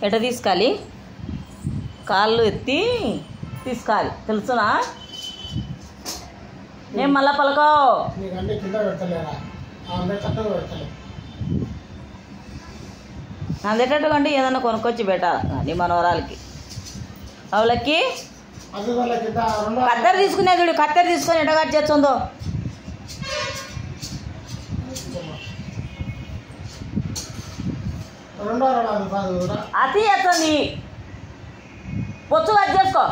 ఎట తీసుకోవాలి? కాళ్ళు ఎత్తి తీసుకోవాలి, తెలుసునా? నేను మళ్ళా పలకో అందేటట్టుగా అంటే ఏదన్నా కొనుక్కొచ్చి పెట్టాలి నీ మనవరాలకి. అవలకి కత్తెర తీసుకునే చూడు, కత్తెర తీసుకొని ఎట కట్ చేస్తుందో. అతి ఎత్తంది, పొచ్చు కట్ చేసుకో.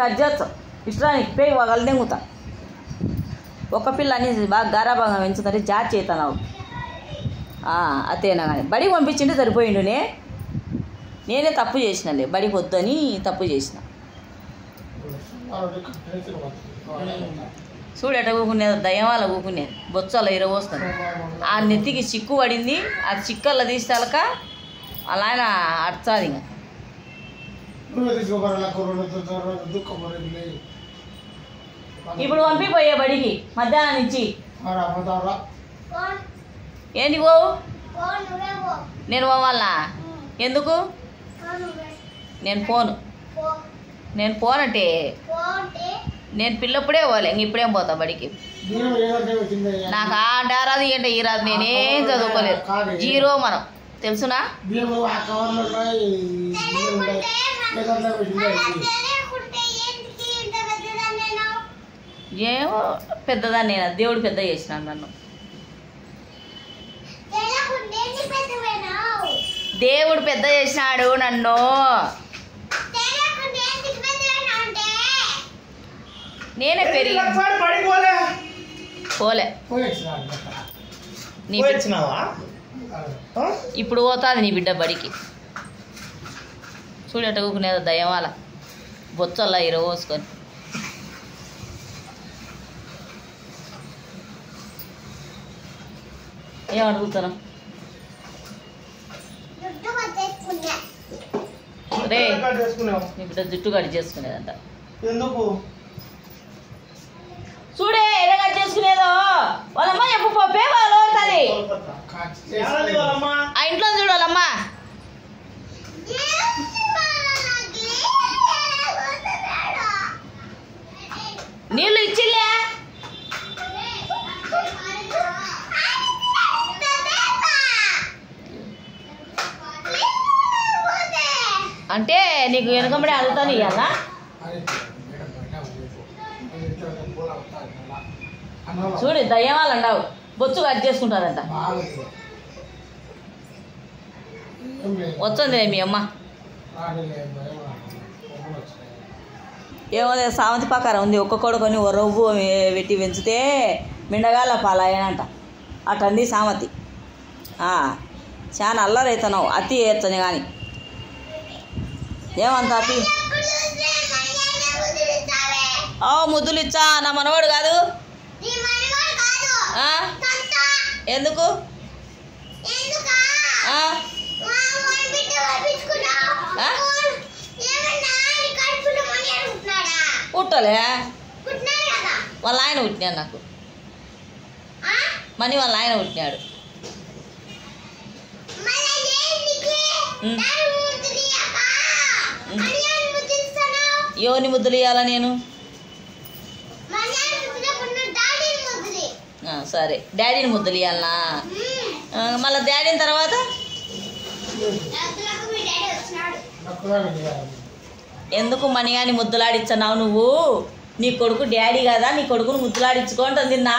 కట్ చేస్తాం ఇట్లా పేయి వగలు దెంగుతా. ఒక పిల్ల అని బాగా గారాభంగా పెంచుతుంటే జాతి చేస్తాను. అతేనా కానీ బడికి పంపించింటే సరిపోయిండు. నేనే తప్పు చేసినలే, బడికి వద్దని తప్పు చేసిన. చూడు ఎట కూకునేది, దయ్యం వాళ్ళ కూకునేది. బొచ్చలో ఇరవస్తుంది, ఆ నెత్తికి చిక్కు పడింది. ఆ చిక్కల్లో తీసేలక అలా ఆయన అడచాది. ఇంకా ఇప్పుడు పంపిపోయే బడికి మధ్యాహ్నం నుంచి. ఏంటి పోవు? నేను పోవాలా? ఎందుకు? నేను పోనంటే నేను పిల్లప్పుడే పోలే, ఇంక ఇప్పుడేం పోతా బడికి. నాకు ఆ డారాది ఏంటో ఈ రాదు, నేనేం చదువుకోలేదు. 0 మనం తెలుసునా? ఏమో పెద్దదాన్ని నేను, దేవుడు పెద్ద చేసినాడు నన్ను. దేవుడు పెద్ద చేసినాడు నన్ను. నేనే పెరిగి పోలే. ఇప్పుడు పోతుంది నీ బిడ్డ బడికి. చూడట ఊకునేదో దయ్యమాల బొచ్చల్లా ఇరవోసుకొని. ఏం అడుగుతాను రే? నీ బిడ్డ జుట్టు కట్ చేసుకునేదంట. ఎందుకు? చూడే ఎలా కట్ చేసుకునేదో. వాళ్ళమ్మ ఎప్పుడు పోపే వాళ్ళు అవుతుంది. ఆ ఇంట్లో చూడు వాళ్ళమ్మ. నీళ్ళు ఇచ్చిలే. అంటే నీకు వెనకబడి అడుగుతాను ఇవాళ. చూడు దయ్యం వాళ్ళు అంటావు, బొచ్చు కట్ చేసుకుంటారంట. వస్తుంది మీ అమ్మ. ఏమో సావంతి ప్రకారం ఉంది. ఒక్క కొడుకొని ఓ రవ్వు పెట్టి పెంచితే మిండగాల పాలాయనంట. అటంది సామతి. చాలా అల్లరైతున్నావు, అతి వేస్తాను కానీ. ఏమంత అతి? ముద్దులు ఇచ్చా, నా మనవాడు కాదు. ఎందుకు? పుట్టలే, వాళ్ళ ఆయన పుట్టినాడు నాకు. మనీ వాళ్ళ ఆయన పుట్టినాడు. ఎవరిని ముద్దులు ఇవ్వాలా నేను? సరే డాడీని ముద్దులు ఇవ్వాలనా? మళ్ళీ డాడీని తర్వాత ఎందుకు మనీ అని ముద్దులాడిచ్చన్నావు నువ్వు? నీ కొడుకు డాడీ కదా, నీ కొడుకును ముద్దులాడించుకుంటుంది నా.